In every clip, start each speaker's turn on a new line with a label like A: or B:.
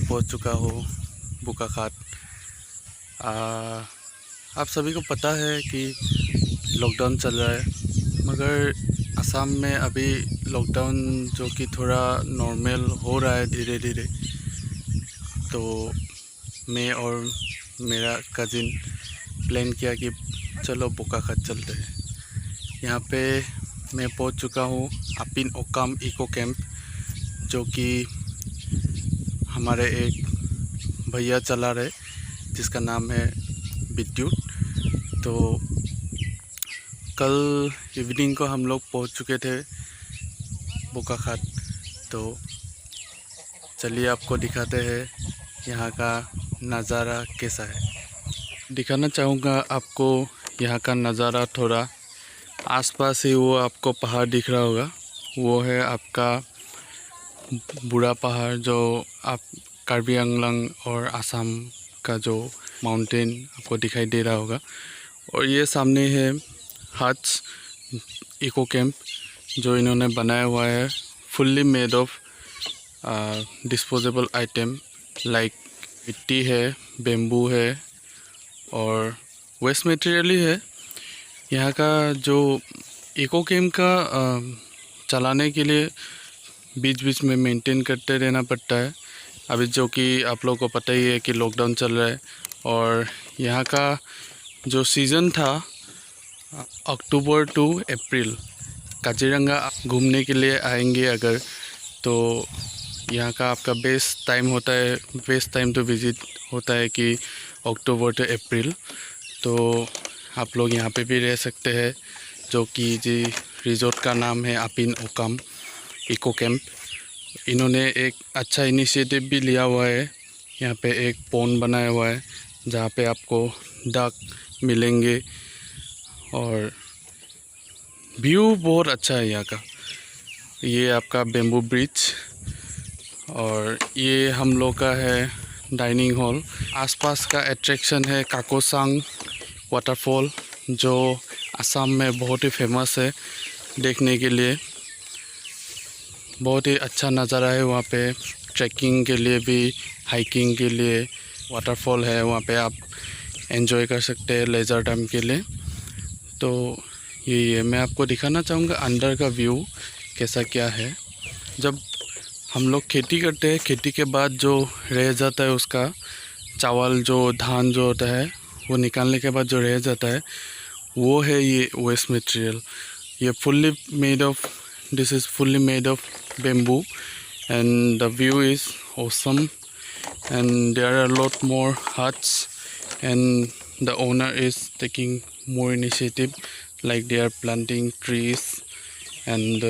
A: पहुंच चुका हूँ बोकाखात। आप सभी को पता है कि लॉकडाउन चल रहा है, मगर असम में अभी लॉकडाउन जो कि थोड़ा नॉर्मल हो रहा है धीरे धीरे। तो मैं और मेरा कज़िन प्लान किया कि चलो बोकाखात चलते हैं। यहाँ पे मैं पहुंच चुका हूँ अपिन ओकम इको कैंप, जो कि हमारे एक भैया चला रहे जिसका नाम है विद्युत। तो कल इवनिंग को हम लोग पहुंच चुके थे बोकाखात। तो चलिए आपको दिखाते हैं यहाँ का नज़ारा कैसा है। दिखाना चाहूँगा आपको यहाँ का नज़ारा। थोड़ा आसपास ही वो आपको पहाड़ दिख रहा होगा, वो है आपका बुढ़ा पहाड़, जो आप कार्बी आंगलंग और असम का जो माउंटेन आपको दिखाई दे रहा होगा। और ये सामने है हट्स इको कैंप जो इन्होंने बनाया हुआ है, fully made of disposable item like मिट्टी है, बेम्बू है और वेस्ट मटेरियल ही है। यहाँ का जो इको कैंप का चलाने के लिए बीच बीच में मेंटेन करते रहना पड़ता है। अभी जो कि आप लोगों को पता ही है कि लॉकडाउन चल रहा है, और यहाँ का जो सीज़न था अक्टूबर टू अप्रैल। काजीरंगा घूमने के लिए आएंगे अगर, तो यहाँ का आपका बेस्ट टाइम होता है, बेस्ट टाइम टू विज़िट होता है कि अक्टूबर टू अप्रैल। तो आप लोग यहाँ पे भी रह सकते हैं, जो कि जी रिजॉर्ट का नाम है अपिन ओकम इको कैंप। इन्होंने एक अच्छा इनिशिएटिव भी लिया हुआ है। यहाँ पे एक पॉन्ड बनाया हुआ है जहाँ पे आपको डक मिलेंगे, और व्यू बहुत अच्छा है यहाँ का। ये आपका बेम्बू ब्रिज, और ये हम लोग का है डाइनिंग हॉल। आसपास का अट्रैक्शन है काकोसांग वाटरफॉल, जो असम में बहुत ही फेमस है देखने के लिए। बहुत ही अच्छा नज़ारा है वहाँ पे, ट्रैकिंग के लिए भी, हाइकिंग के लिए वाटरफॉल है वहाँ पे, आप एंजॉय कर सकते हैं लेज़र टाइम के लिए। तो ये मैं आपको दिखाना चाहूँगा अंदर का व्यू कैसा क्या है। जब हम लोग खेती करते हैं, खेती के बाद जो रह जाता है उसका चावल, जो धान जो होता है, वो निकालने के बाद जो रह जाता है वो है ये वेस्ट मटेरियल। ये fully made of, this is fully made of bamboo, and the view is awesome, and there are a lot more huts, and the owner is taking more initiative, like they are planting trees, and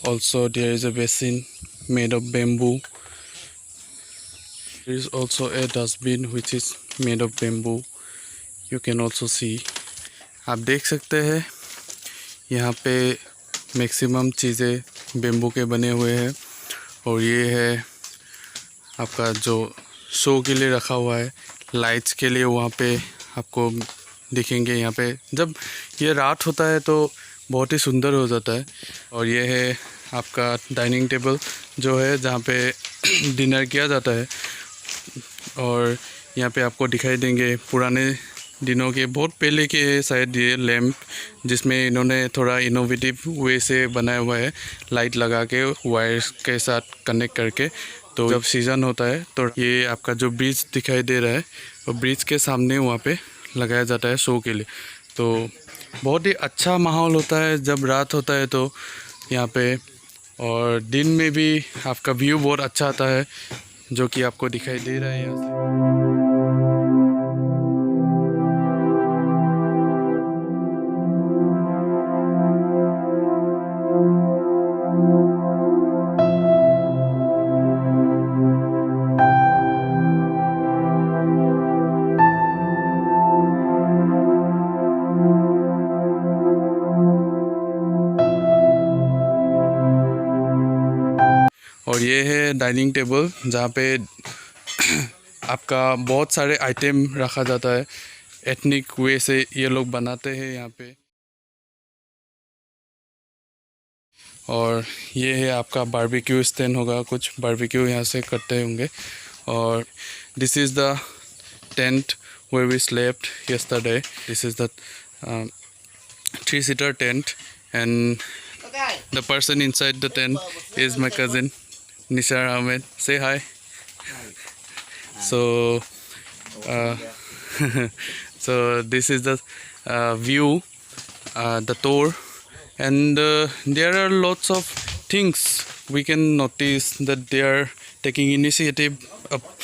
A: also there is a basin made of bamboo. There is also a dustbin which is made of bamboo. You can also see, आप देख सकते हैं यहाँ पे maximum चीज़ें bamboo के बने हुए हैं। और ये है आपका जो शो के लिए रखा हुआ है, लाइट्स के लिए वहाँ पे आपको दिखेंगे। यहाँ पे जब ये रात होता है तो बहुत ही सुंदर हो जाता है। और ये है आपका डाइनिंग टेबल जो है जहाँ पे डिनर किया जाता है। और यहाँ पे आपको दिखाई देंगे पुराने दिनों के, बहुत पहले के शायद ये लैम्प, जिसमें इन्होंने थोड़ा इनोवेटिव वे से बनाया हुआ है, लाइट लगा के वायर्स के साथ कनेक्ट करके। तो जब सीज़न होता है तो ये आपका जो ब्रिज दिखाई दे रहा है, वो ब्रिज के सामने वहाँ पे लगाया जाता है शो के लिए। तो बहुत ही अच्छा माहौल होता है जब रात होता है तो यहाँ पे, और दिन में भी आपका व्यू बहुत अच्छा आता है जो कि आपको दिखाई दे रहा है यहाँ से। और ये है डाइनिंग टेबल जहाँ पे आपका बहुत सारे आइटम रखा जाता है। एथनिक वे से ये लोग बनाते हैं यहाँ पे। और ये है आपका बारबेक्यू स्टैंड होगा, कुछ बारबेक्यू यहाँ से करते होंगे। और this is the tent where we slept yesterday. This is the 3-seater tent, and the person inside the tent is my cousin Nishar Ahmed. Say hi. So so this is the view, the tour, and there are lots of things we can notice that they are taking initiative up,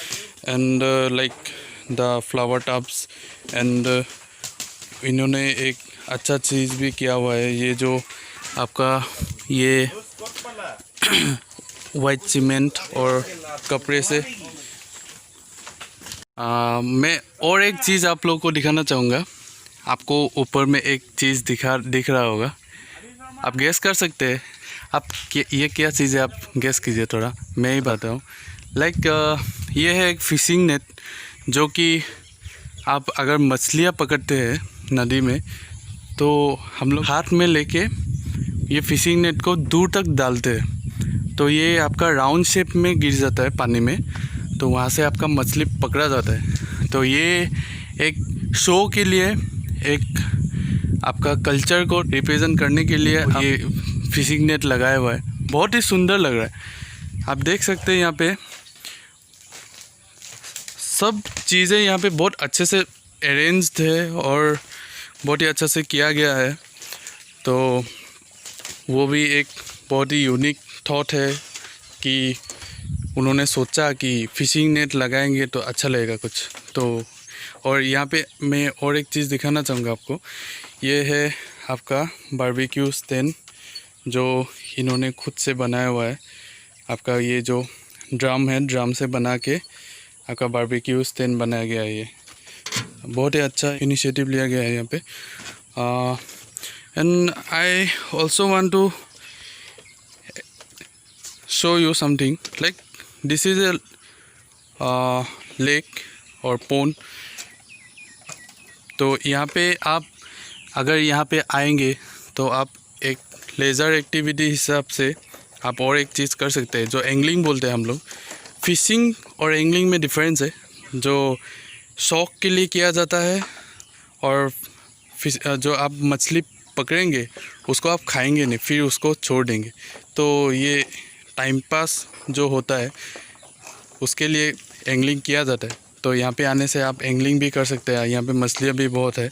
A: and like the flower tubs, and इन्होंने एक अच्छा चीज़ भी किया हुआ है, ये जो आपका ये वाइट सीमेंट और कपड़े से। मैं और एक चीज़ आप लोगों को दिखाना चाहूँगा। आपको ऊपर में एक चीज़ दिख रहा होगा, आप गैस कर सकते हैं। आप ये क्या चीज़ है, आप गैस कीजिए थोड़ा, मैं ही बताऊँ। लाइक ये है एक फिशिंग नेट, जो कि आप अगर मछलियाँ पकड़ते हैं नदी में, तो हम लोग हाथ में लेके ये फिशिंग नेट को दूर तक डालते हैं, तो ये आपका राउंड शेप में गिर जाता है पानी में, तो वहाँ से आपका मछली पकड़ा जाता है। तो ये एक शो के लिए, एक आपका कल्चर को रिप्रेजेंट करने के लिए ये फिशिंग नेट लगाया हुआ है। बहुत ही सुंदर लग रहा है, आप देख सकते हैं यहाँ पे सब चीज़ें यहाँ पे बहुत अच्छे से अरेंज्ड है और बहुत ही अच्छा से किया गया है। तो वो भी एक बहुत ही यूनिक थॉट है कि उन्होंने सोचा कि फिशिंग नेट लगाएंगे तो अच्छा लगेगा कुछ। तो और यहाँ पे मैं और एक चीज़ दिखाना चाहूँगा आपको, ये है आपका बारबेक्यू स्टैंड जो इन्होंने खुद से बनाया हुआ है। आपका ये जो ड्रम है, ड्रम से बना के आपका बारबेक्यू स्टैंड बनाया गया है। ये बहुत ही अच्छा इनिशिएटिव लिया गया है यहाँ पे। And I also want to show you something, like this is a lake और पोंड। तो यहाँ पे आप अगर यहाँ पे आएंगे तो आप एक लेज़र एक्टिविटी हिसाब से आप और एक चीज़ कर सकते हैं, जो एंगलिंग बोलते हैं हम लोग। फ़िशिंग और एंगलिंग में डिफरेंस है, जो शौक के लिए किया जाता है और जो आप मछली पकड़ेंगे उसको आप खाएंगे नहीं, फिर उसको छोड़ देंगे। तो ये टाइम पास जो होता है उसके लिए एंगलिंग किया जाता है। तो यहाँ पे आने से आप एंगलिंग भी कर सकते हैं। यहाँ पे मछलियाँ भी बहुत है,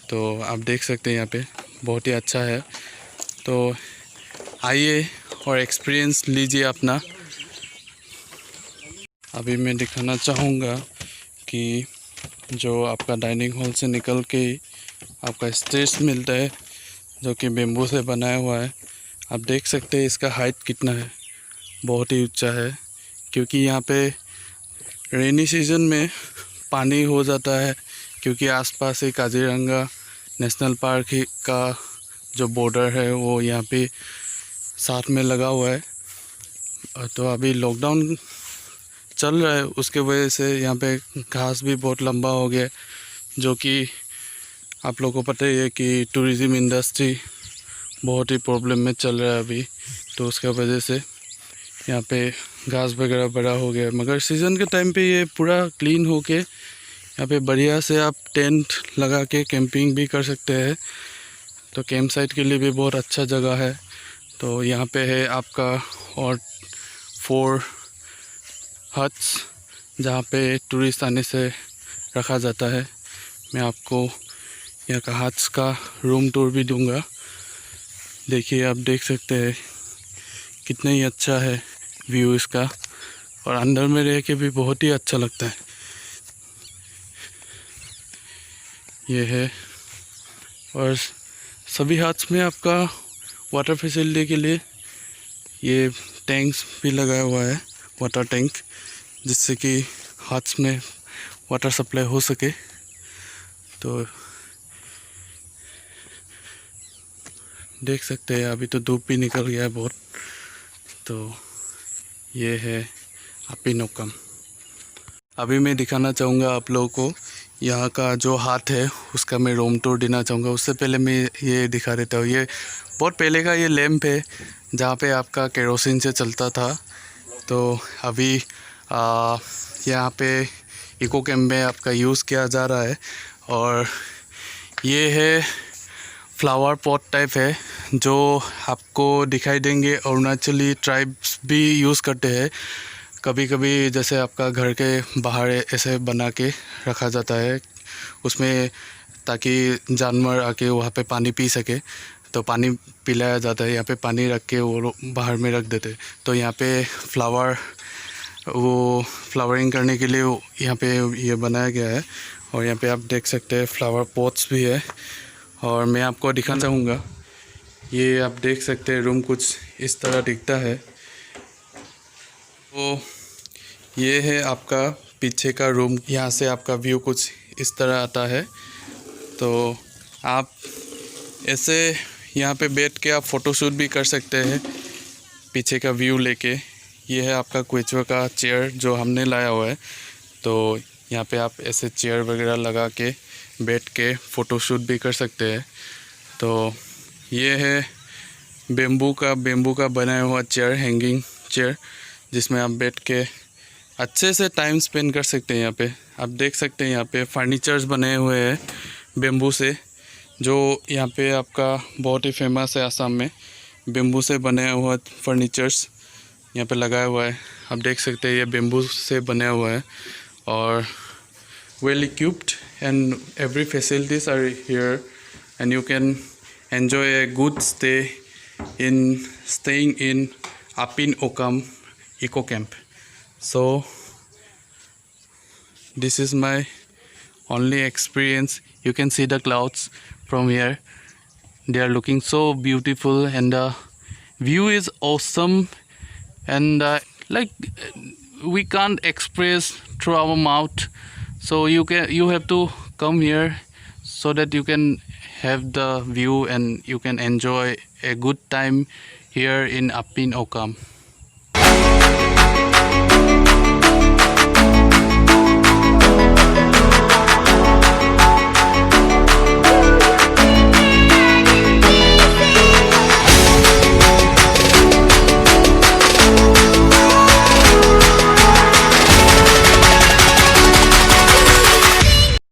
A: तो आप देख सकते हैं यहाँ पे बहुत ही अच्छा है। तो आइए और एक्सपीरियंस लीजिए अपना। अभी मैं दिखाना चाहूँगा कि जो आपका डाइनिंग हॉल से निकल के आपका स्टेज मिलता है, जो कि बेम्बू से बनाया हुआ है। आप देख सकते हैं इसका हाइट कितना है, बहुत ही ऊंचा है। क्योंकि यहाँ पे रेनी सीजन में पानी हो जाता है, क्योंकि आसपास ही काजीरंगा नेशनल पार्क का जो बॉर्डर है वो यहाँ पे साथ में लगा हुआ है। तो अभी लॉकडाउन चल रहा है, उसके वजह से यहाँ पे घास भी बहुत लंबा हो गया, जो कि आप लोगों को पता ही है कि टूरिज़्म इंडस्ट्री बहुत ही प्रॉब्लम में चल रहा है अभी। तो उसके वजह से यहाँ पे घास वगैरह बड़ा हो गया। मगर सीज़न के टाइम पे ये पूरा क्लीन हो के यहाँ पे बढ़िया से आप टेंट लगा के कैंपिंग भी कर सकते हैं। तो कैंप साइट के लिए भी बहुत अच्छा जगह है। तो यहाँ पे है आपका और 4 हट्स जहाँ पे टूरिस्ट आने से रखा जाता है। मैं आपको यहाँ का हट्स का रूम टूर भी दूंगा। देखिए, आप देख सकते हैं कितना ही अच्छा है व्यू इसका, और अंदर में रह के भी बहुत ही अच्छा लगता है। ये है, और सभी हट्स में आपका वाटर फैसिलिटी के लिए ये टैंक्स भी लगाया हुआ है, वाटर टैंक, जिससे कि हट्स में वाटर सप्लाई हो सके। तो देख सकते हैं अभी तो धूप भी निकल गया है बहुत। तो ये है अपिनोकम। अभी मैं दिखाना चाहूँगा आप लोगों को यहाँ का जो हाट है, उसका मैं रूम टूर देना चाहूँगा। उससे पहले मैं ये दिखा देता हूँ। ये बहुत पहले का ये लैंप है, जहाँ पे आपका केरोसिन से चलता था। तो अभी यहाँ पे इको कैम्प में आपका यूज़ किया जा रहा है। और ये है फ्लावर पॉट टाइप है जो आपको दिखाई देंगे। अरुणाचली ट्राइब्स भी यूज़ करते हैं कभी कभी, जैसे आपका घर के बाहर ऐसे बना के रखा जाता है उसमें, ताकि जानवर आके वहाँ पे पानी पी सके। तो पानी पिलाया जाता है, यहाँ पे पानी रख के वो बाहर में रख देते। तो यहाँ पे फ्लावरिंग करने के लिए यहाँ पे ये बनाया गया है। और यहाँ पे आप देख सकते हैं फ्लावर पॉट्स भी है। और मैं आपको दिखाना चाहूँगा, ये आप देख सकते हैं रूम कुछ इस तरह दिखता है। तो ये है आपका पीछे का रूम, यहाँ से आपका व्यू कुछ इस तरह आता है। तो आप ऐसे यहाँ पे बैठ के आप फ़ोटोशूट भी कर सकते हैं पीछे का व्यू लेके। ये है आपका क्वेचुआ का चेयर जो हमने लाया हुआ है। तो यहाँ पे आप ऐसे चेयर वगैरह लगा के बैठ के फ़ोटोशूट भी कर सकते हैं। तो ये है बेम्बू का बनाया हुआ चेयर, हैंगिंग चेयर, जिसमें आप बैठ के अच्छे से टाइम स्पेंड कर सकते हैं। यहाँ पे आप देख सकते हैं यहाँ पे फर्नीचर्स बने हुए हैं बेम्बू से, जो यहाँ पे आपका बहुत ही फेमस है आसाम में। बेम्बू से बनाया हुआ फर्नीचर्स यहाँ पे लगाया हुआ है। आप देख सकते हैं ये बेम्बू से बनाया हुआ है और well equipped and every facilities are here and you can enjoy a good staying in Apin Okam Eco Camp. So this is my only experience. You can see the clouds from here. They are looking so beautiful and the view is awesome, and like we can't express through our mouth. So you have to come here so that you can have the view and you can enjoy a good time here in Apin Okam.